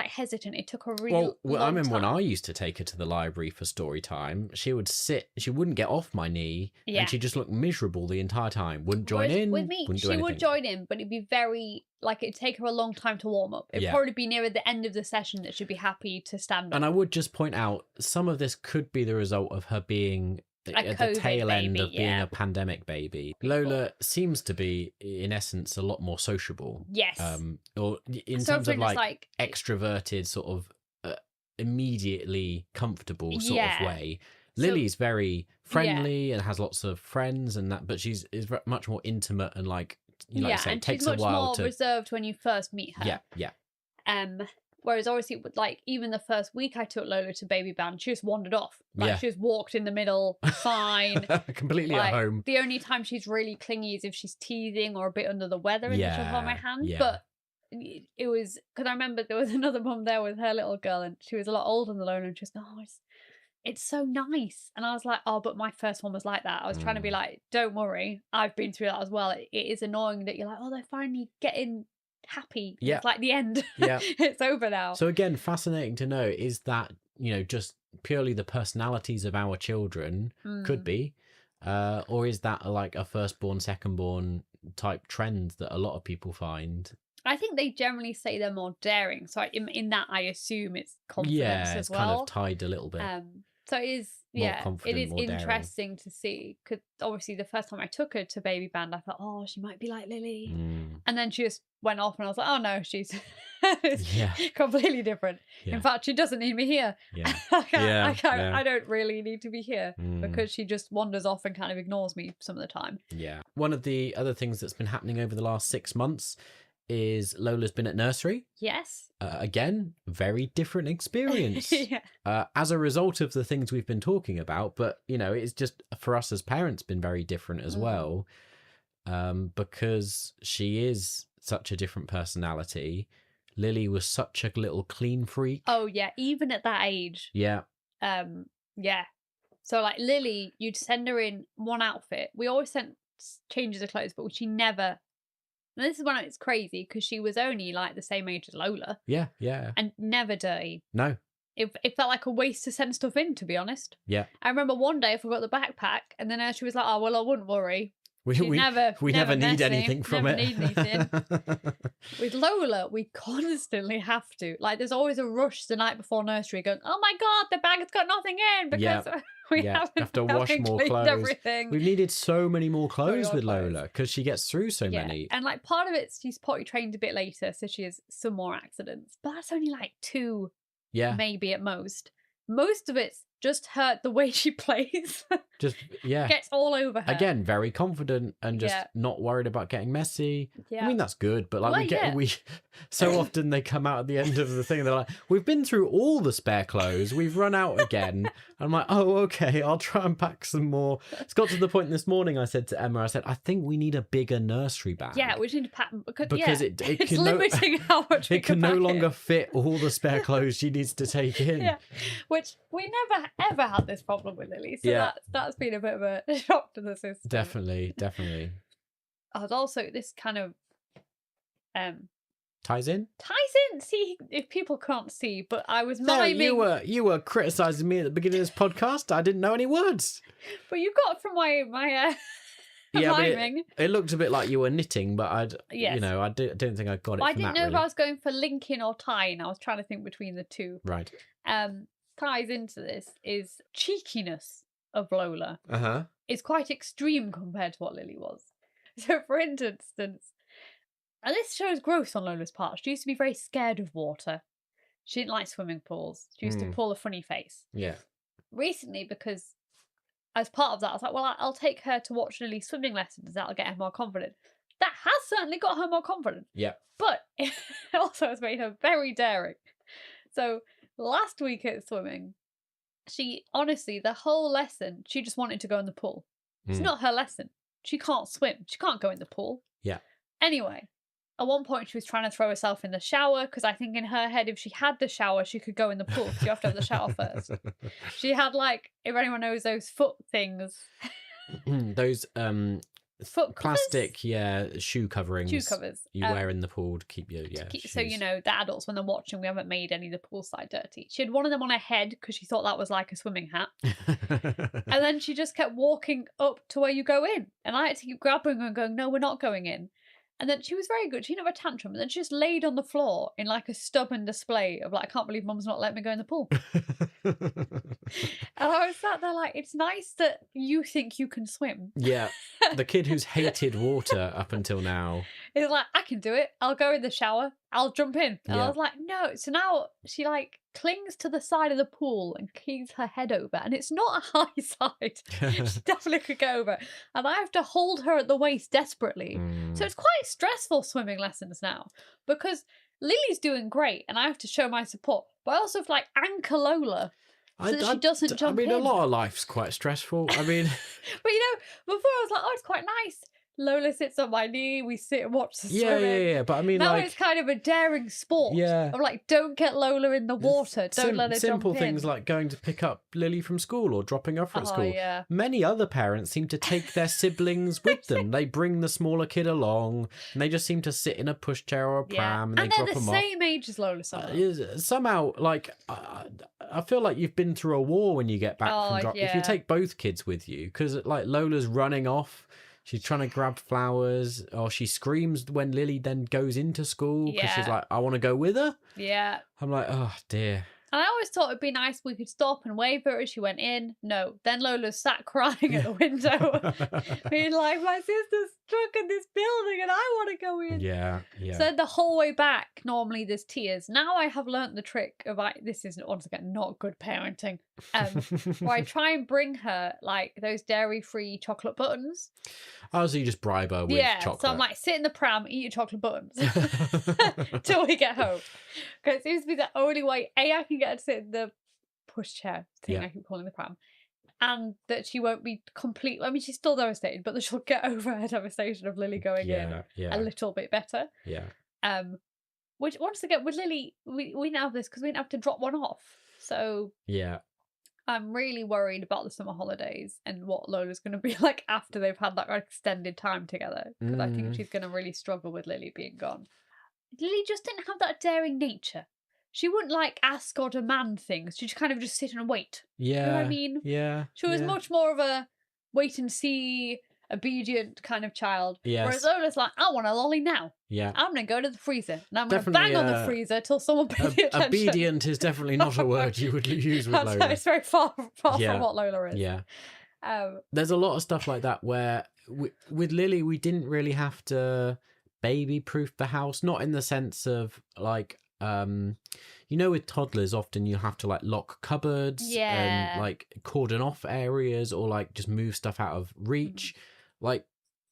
hesitant. It took her really long I remember time. when I used to take her to the library for story time, she would sit, she wouldn't get off my knee, and she just looked miserable the entire time. Wouldn't join in. With me, she would join in, but it'd be very, it'd take her a long time to warm up. It'd probably be nearer the end of the session that she'd be happy to stand up. And I would just point out, some of this could be the result of her being at the tail end of being a pandemic baby. Lola seems to be, in essence, a lot more sociable. Yes. Or in terms of extroverted, sort of immediately comfortable sort of way. Lily's very friendly and has lots of friends and that, but is much more intimate and you say, it takes a while to. She's much more reserved when you first meet her. Yeah. Whereas obviously, even the first week I took Lola to baby band, she just wandered off. She just walked in the middle, fine. Completely at home. The only time she's really clingy is if she's teething or a bit under the weather and she'll hold my hand. Yeah. But it was, because I remember there was another mum there with her little girl and she was a lot older than Lola and she was like, oh, it's so nice. And I was like, oh, but my first one was like that. I was trying to be like, don't worry, I've been through that as well. It is annoying that you're like, oh, they're finally getting happy. It's like the end. It's over now. So again, fascinating to know is that, you know, just purely the personalities of our children could be, or is that a firstborn, secondborn type trend that a lot of people find? I think they generally say they're more daring. So in that, I assume it's confidence as well. Kind of tied a little bit. So it is, it is interesting to see, because obviously the first time I took her to baby band, I thought, oh, she might be like Lily. And then she just went off and I was like, oh no, she's completely different. In fact, she doesn't need me here. I don't really need to be here because she just wanders off and kind of ignores me some of the time. Yeah. One of the other things that's been happening over the last 6 months is Lola's been at nursery. Yes. Again, very different experience as a result of the things we've been talking about. But, you know, it's just for us as parents been very different as well, because she is such a different personality. Lily was such a little clean freak. Oh, yeah. Even at that age. Yeah. So like Lily, you'd send her in one outfit. We always sent changes of clothes, but she never. And this is when it's crazy because she was only like the same age as Lola. Yeah, yeah. And never dirty. No. It felt like a waste to send stuff in, to be honest. Yeah. I remember one day I forgot the backpack, and then she was like, "Oh well, I wouldn't worry. We never need messy, anything from never it." Need anything. With Lola, we constantly have to. Like, there's always a rush the night before nursery, going, "Oh my god, the bag has got nothing in," because we have to wash more clothes. Everything. We've needed so many more clothes with Lola because she gets through so many. And like part of it's she's potty trained a bit later, so she has some more accidents. But that's only like 2, maybe at most. Most of it's just the way she plays. Just gets all over her. Again, very confident and just not worried about getting messy. I mean, that's good, but like we so often they come out at the end of the thing, they're like, "We've been through all the spare clothes, we've run out again." I'm like, "Oh, okay, I'll try and pack some more." It's got to the point this morning I said to Emma, I think we need a bigger nursery bag. Yeah, we need to pack because it it's can limiting how much it can no longer fit all the spare clothes she needs to take in. Yeah, which we never ever had this problem with Lily, so that's been a bit of a shock to the system. Definitely. I was also this kind of ties in. See, if people can't see, but I was miming. No, you were criticizing me at the beginning of this podcast. I didn't know any words. But you got from my miming. It looked a bit like you were knitting, but I don't think I got it. I didn't know if I was going for linking or tying. I was trying to think between the two. Right. Ties into this is cheekiness of Lola. Uh-huh. Is quite extreme compared to what Lily was. So, for instance, and this shows growth on Lola's part. She used to be very scared of water. She didn't like swimming pools. She used to pull a funny face. Yeah. Recently, because as part of that, I was like, well, I'll take her to watch Lily's swimming lessons. That'll get her more confident. That has certainly got her more confident. Yeah. But it also has made her very daring. So last week at swimming, she honestly, the whole lesson, she just wanted to go in the pool. It's not her lesson. She can't swim. She can't go in the pool. Yeah. Anyway, at one point she was trying to throw herself in the shower because I think in her head, if she had the shower, she could go in the pool because you have to have the shower first. She had if anyone knows those foot things. Those foot plastic shoe coverings. Shoe covers. You wear in the pool to keep your so the adults, when they're watching, we haven't made any of the poolside dirty. She had one of them on her head because she thought that was like a swimming hat. And then she just kept walking up to where you go in, and I had to keep grabbing her and going, "No, we're not going in." And then she was very good. She didn't have a tantrum. And then she just laid on the floor in like a stubborn display of like, "I can't believe Mum's not letting me go in the pool." And I was sat there like, it's nice that you think you can swim. Yeah. The kid who's hated water up until now. It's like, I can do it. I'll go in the shower. I'll jump in. And I was like, no. So now she clings to the side of the pool and keeps her head over. And it's not a high side. She definitely could go over. And I have to hold her at the waist desperately. So it's quite stressful swimming lessons now. Because Lily's doing great and I have to show my support. But I also have to anchor Lola. So that she doesn't jump in. I mean, a lot of life's quite stressful. I mean... But before I was like, oh, it's quite nice. Lola sits on my knee, we sit and watch the swimming. Yeah. But I mean, now it's kind of a daring sport. Yeah. Of don't get Lola in the water. Don't let her jump in. Simple things like going to pick up Lily from school or dropping her off at school. Yeah. Many other parents seem to take their siblings with them. They bring the smaller kid along and they just seem to sit in a pushchair or a pram and they drop them off. And they're the same age as Lola somehow, I feel like you've been through a war when you get back from drop. If you take both kids with you, because Lola's running off. She's trying to grab flowers, or she screams when Lily then goes into school because she's like, I want to go with her. Yeah. I'm like, oh, dear. And I always thought it'd be nice if we could stop and wave at her as she went in. No. Then Lola sat crying at the window, being like, my sister's stuck in this building and I want to go in. Yeah. So the whole way back, normally there's tears. Now I have learnt the trick of, this is, once again, not good parenting, where I try and bring her, those dairy-free chocolate buttons. Oh, so you just bribe her with chocolate. So I'm like, sit in the pram, eat your chocolate buttons till we get home. Because it seems to be the only way, I can get her to sit in the pushchair thing I keep calling the pram. And that she won't be she's still devastated, but that she'll get over her devastation of Lily going in a little bit better. Yeah. Which, once again, with Lily, we didn't have this because we didn't have to drop one off. So... Yeah. I'm really worried about the summer holidays and what Lola's going to be like after they've had that extended time together. Because I think she's going to really struggle with Lily being gone. Lily just didn't have that daring nature. She wouldn't like ask or demand things. She'd kind of just sit and wait. Yeah. You know what I mean? Yeah. She was much more of a wait and see, obedient kind of child. Yes. Whereas Lola's like, I want a lolly now. Yeah. I'm going to go to the freezer and I'm going to Definitely, bang on the freezer till someone pays attention. Obedient is definitely not a word you would use with Lola. It's very far from what Lola is. Yeah. There's a lot of stuff like that where with Lily, we didn't really have to baby-proof the house. Not in the sense of like, with toddlers, often you have to like lock cupboards and like cordon off areas or like just move stuff out of reach. Like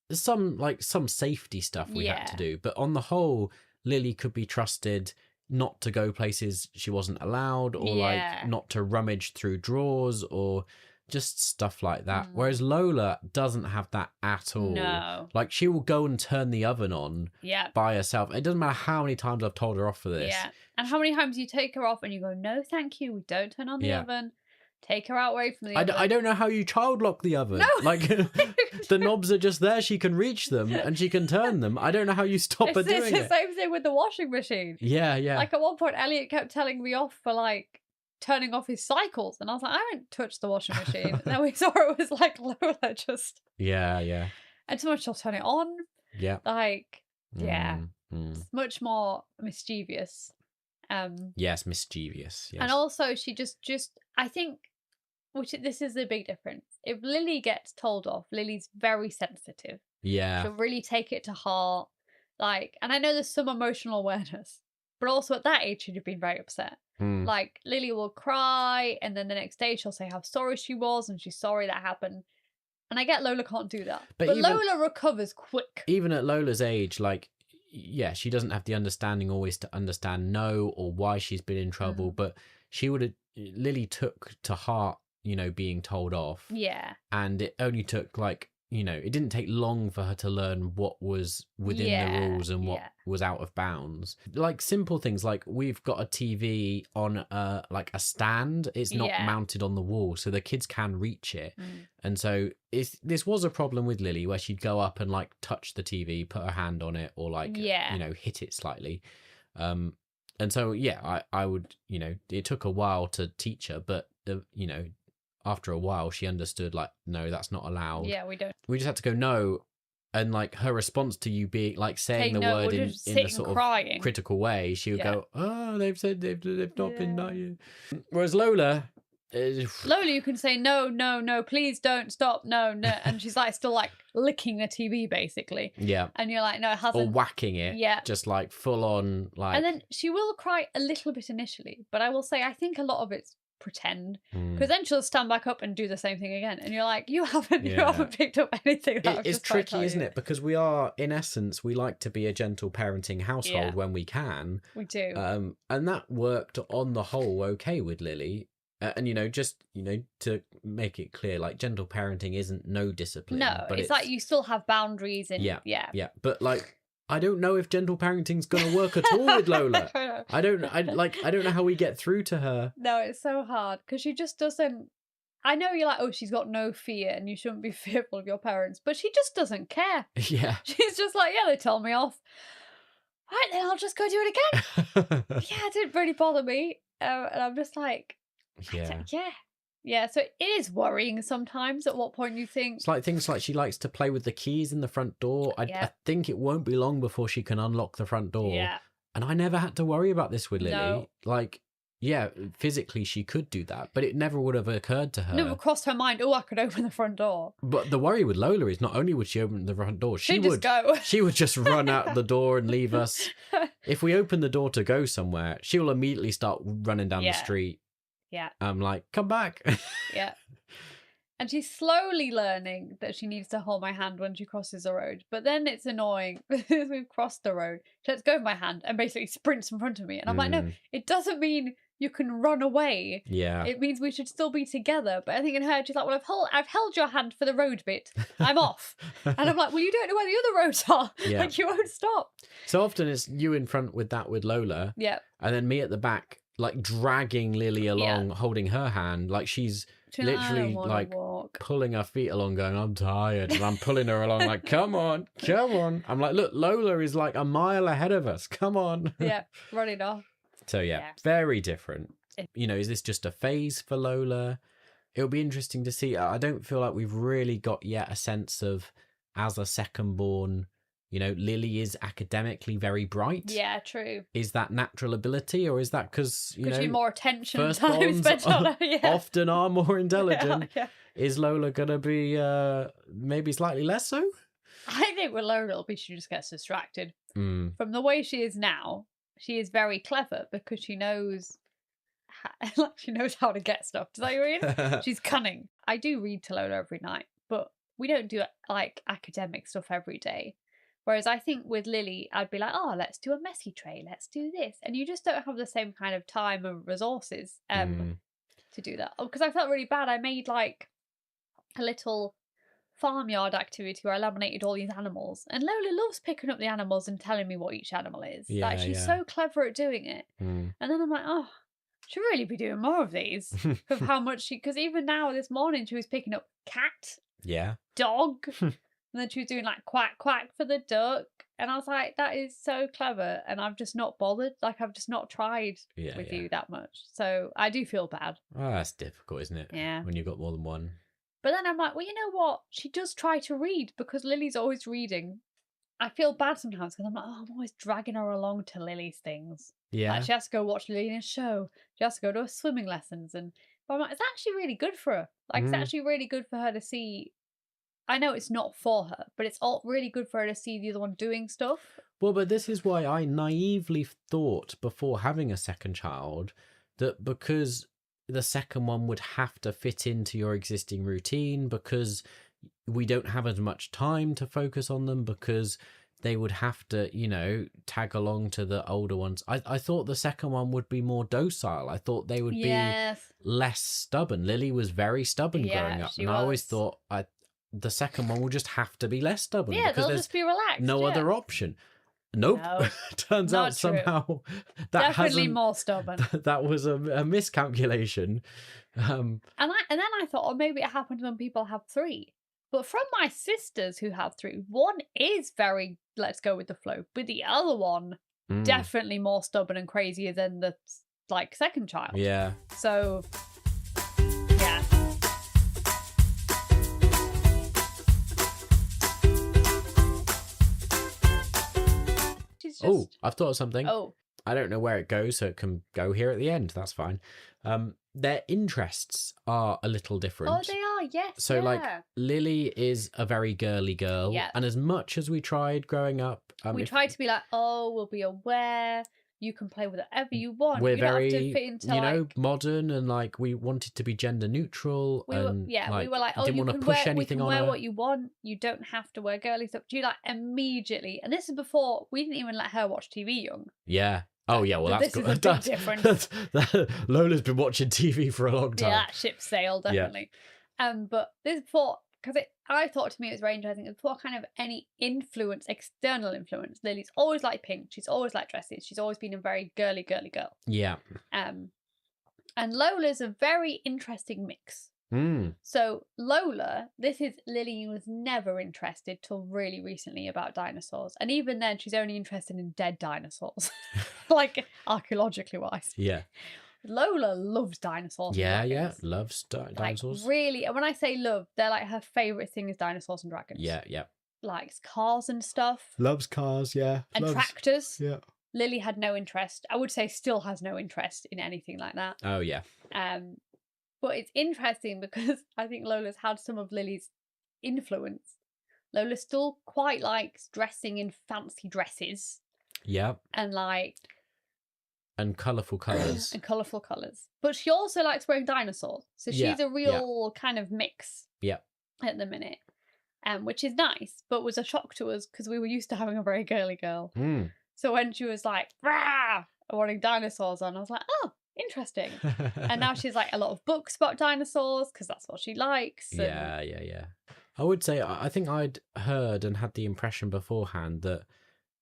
there's some safety stuff we had to do, but on the whole, Lily could be trusted not to go places she wasn't allowed or like not to rummage through drawers or just stuff like that. Whereas Lola doesn't have that at all. No. Like she will go and turn the oven on by herself. It doesn't matter how many times I've told her off for this. Yeah. And how many times you take her off and you go, no, thank you. We don't turn on the oven. Take her out away from the oven. I don't know how you child lock the oven. No. Like the knobs are just there. She can reach them and she can turn them. I don't know how you stop her doing it. It's the same thing with the washing machine. Yeah. Like at one point, Elliot kept telling me off for like turning off his cycles. And I was like, I haven't touched the washing machine. And then we saw it was like Lola just... Yeah. And sometimes she'll turn it on. Yeah. Like, it's much more mischievous. Yes, mischievous. Yes. And also she just I think, this is the big difference. If Lily gets told off, Lily's very sensitive. Yeah. She'll really take it to heart. Like, and I know there's some emotional awareness, but also at that age she'd have been very upset. Like Lily will cry and then the next day she'll say how sorry she was and she's sorry that happened. And I get Lola can't do that. But Lola recovers quick. Even at Lola's age, like, she doesn't have the understanding always to understand no or why she's been in trouble, but Lily took to heart, being told off. Yeah. And it only took like, it didn't take long for her to learn what was within the rules and what was out of bounds. Like simple things like we've got a TV on like a stand. It's not mounted on the wall, so the kids can reach it. And so this was a problem with Lily where she'd go up and like touch the TV, put her hand on it or like, hit it slightly. And so, I would, it took a while to teach her, but, after a while she understood like, no, that's not allowed. Yeah, we don't. We just had to go no. And like her response to you being like saying the word in a sort of critical way, she would go, oh, they've said they've not been nice. Whereas Lola, you can say no, please don't stop, no, and she's like still like licking the TV basically. Yeah, and you're like, no, it hasn't. Or whacking it. Yeah, just like full on like. And then she will cry a little bit initially, but I will say I think a lot of it's pretend, because then she'll stand back up and do the same thing again, and you're like, you haven't picked up anything. It's tricky, isn't it? Because we are, in essence, we like to be a gentle parenting household when we can. We do. And that worked on the whole okay with Lily. And just to make it clear, like gentle parenting isn't no discipline. No, but it's like you still have boundaries and yeah. But like, I don't know if gentle parenting's gonna work at all with Lola. I don't know how we get through to her. No, it's so hard because she just doesn't. I know you're like, oh, she's got no fear and you shouldn't be fearful of your parents, but she just doesn't care. Yeah, she's just like, yeah, they tell me off. Right, then I'll just go do it again. It didn't really bother me, and I'm just like, yeah. So it is worrying sometimes. At what point you think it's like things like she likes to play with the keys in the front door. I think it won't be long before she can unlock the front door. Yeah, and I never had to worry about this with Lily. No. Like, physically she could do that, but it never would have occurred to her. Never crossed her mind. Oh, I could open the front door. But the worry with Lola is not only would she open the front door, she would just run out the door and leave us. If we open the door to go somewhere, she will immediately start running down the street. Yeah. I'm like, come back. Yeah. And she's slowly learning that she needs to hold my hand when she crosses the road. But then it's annoying because we've crossed the road. She lets go of my hand and basically sprints in front of me. And I'm like, no, it doesn't mean you can run away. Yeah. It means we should still be together. But I think in her, she's like, well, I've held your hand for the road bit. I'm off. And I'm like, well, you don't know where the other roads are. Yeah. Like, you won't stop. So often it's you in front with Lola. Yeah. And then me at the back, like dragging Lily along, holding her hand, like she's literally like pulling her feet along, going, I'm tired, and I'm pulling her along like, come on. I'm like, look, Lola is like a mile ahead of us, come on. Yeah, running off. So yeah, very different. You know, is this just a phase for Lola? It'll be interesting to see. I don't feel like we've really got yet a sense of, as a second born, you know, Lily is academically very bright. Yeah, true. Is that natural ability, or is that because, you know, more attention and time time spent on her? Yeah. Often are more intelligent? Yeah. Is Lola going to be maybe slightly less so? I think with Lola, it'll be she just gets distracted. From the way she is now, she is very clever because she knows how to get stuff. Does that mean? She's cunning. I do read to Lola every night, but we don't do like academic stuff every day. Whereas I think with Lily, I'd be like, oh, let's do a messy tray. Let's do this. And you just don't have the same kind of time and resources to do that. Because I felt really bad. I made like a little farmyard activity where I laminated all these animals. And Lola loves picking up the animals and telling me what each animal is. Yeah, like she's so clever at doing it. And then I'm like, oh, should really be doing more of these. Of how much because even now this morning she was picking up cat, dog. And then she was doing like quack, quack for the duck. And I was like, that is so clever. And I've just not bothered. Like, I've just not tried with you that much. So I do feel bad. Oh, that's difficult, isn't it? Yeah. When you've got more than one. But then I'm like, well, you know what? She does try to read because Lily's always reading. I feel bad sometimes because I'm like, oh, I'm always dragging her along to Lily's things. Yeah. Like, she has to go watch Lily in a show. She has to go to her swimming lessons. But I'm like, it's actually really good for her. Like, it's actually really good for her to see. I know it's not for her, but it's all really good for her to see the other one doing stuff. Well, but this is why I naively thought before having a second child that because the second one would have to fit into your existing routine, because we don't have as much time to focus on them, because they would have to, you know, tag along to the older ones. I thought the second one would be more docile. I thought they would be less stubborn. Lily was very stubborn growing up. And I always thought the second one will just have to be less stubborn. Yeah, because they'll just be relaxed. No other option. Nope. No, turns out somehow that definitely more stubborn. That was a miscalculation. And then I thought, oh, maybe it happens when people have three. But from my sisters who have three, one is very let's go with the flow, but the other one definitely more stubborn and crazier than the like second child. Yeah. So yeah. Oh, I've thought of something. Oh. I don't know where it goes, so it can go here at the end. That's fine. Their interests are a little different. Oh, they are, yes. So, like, Lily is a very girly girl. Yeah. And as much as we tried growing up... we tried to be like, oh, we'll be aware... You can play with whatever you want. We're you don't very, have to fit into, know, modern, and like we wanted to be gender neutral. We were like, oh, didn't you want can to push wear, anything we can on wear her. what you want. You don't have to wear girly stuff. Do you like immediately? And this is before we didn't even let her watch TV young. Yeah. Oh yeah. Well, that's good. This is a big difference. Lola's been watching TV for a long time. Yeah, that ship sailed definitely. Yeah. But this before. Because I thought to me it was very interesting. Before kind of any influence, external influence, Lily's always liked pink. She's always liked dresses. She's always been a very girly girl. Yeah. And Lola's a very interesting mix. So Lola, Lily was never interested till really recently about dinosaurs. And even then, she's only interested in dead dinosaurs. Like, archaeologically wise. Yeah. Lola loves dinosaurs. Yeah, loves dinosaurs. Like, really, and when I say love, they're like her favourite thing is dinosaurs and dragons. Yeah. Likes cars and stuff. Loves cars, yeah. And tractors. Yeah. Lily had no interest. I would say still has no interest in anything like that. Oh, yeah. But it's interesting because I think Lola's had some of Lily's influence. Lola still quite likes dressing in fancy dresses. Yeah. And like... And colourful colours. But she also likes wearing dinosaurs. So she's a real kind of mix. Yeah. At the minute. Which is nice, but was a shock to us because we were used to having a very girly girl. So when she was like, rah, wanting dinosaurs on, I was like, oh, interesting. And now she's like a lot of books about dinosaurs because that's what she likes. And... Yeah. I would say, I think I'd heard and had the impression beforehand that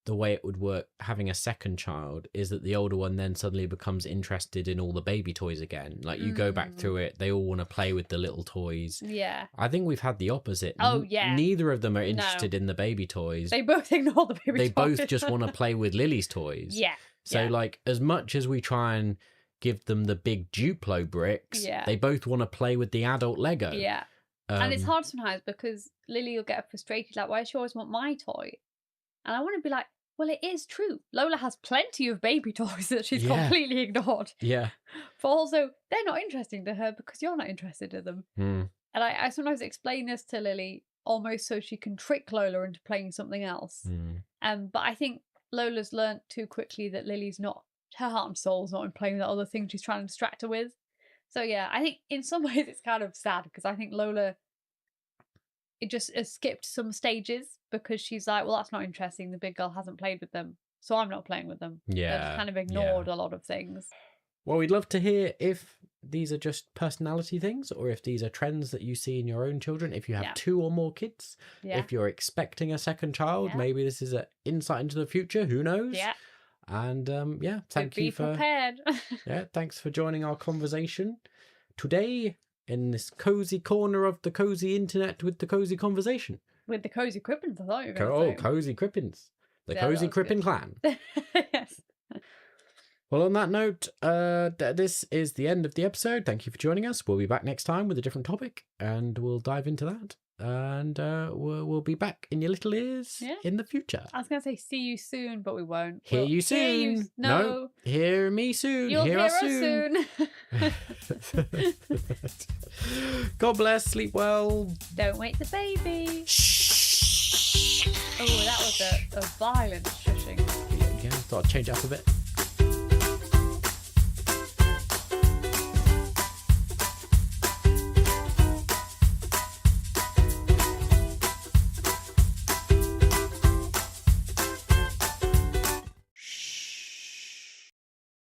the way it would work having a second child is that the older one then suddenly becomes interested in all the baby toys again. Like you go back through it, they all want to play with the little toys. Yeah. I think we've had the opposite. Oh, yeah. Neither of them are interested in the baby toys. They both ignore the baby toys. They both just want to play with Lily's toys. Yeah. So like as much as we try and give them the big Duplo bricks, they both want to play with the adult Lego. Yeah. And it's hard sometimes because Lily will get frustrated, like, why does she always want my toy? And I want to be like, well, it is true. Lola has plenty of baby toys that she's completely ignored. Yeah. But also, they're not interesting to her because you're not interested in them. Mm. And I sometimes explain this to Lily almost so she can trick Lola into playing something else. But I think Lola's learnt too quickly that Lily's not, her heart and soul's not in playing that other thing she's trying to distract her with. So yeah, I think in some ways it's kind of sad because I think Lola, it just has skipped some stages because she's like, well, that's not interesting. The big girl hasn't played with them, so I'm not playing with them. Yeah. They've just kind of ignored a lot of things. Well, we'd love to hear if these are just personality things or if these are trends that you see in your own children. If you have 2 or more kids, if you're expecting a second child, maybe this is an insight into the future. Who knows? Yeah. And thank you for prepared. Thanks for joining our conversation today in this cozy corner of the cozy internet with the cozy conversation. With the cozy crippins, I thought you were going to say. Cozy crippins. The cozy crippin clan. Yes. Well, on that note, this is the end of the episode. Thank you for joining us. We'll be back next time with a different topic and we'll dive into that. And we'll be back in your little ears in the future. I was going to say see you soon, but we won't. Hear you soon. No. Hear me soon. You'll hear us soon. God bless. Sleep well. Don't wake the baby. Shh. Oh, that was a violent shushing. Yeah, thought I'd change it up a bit.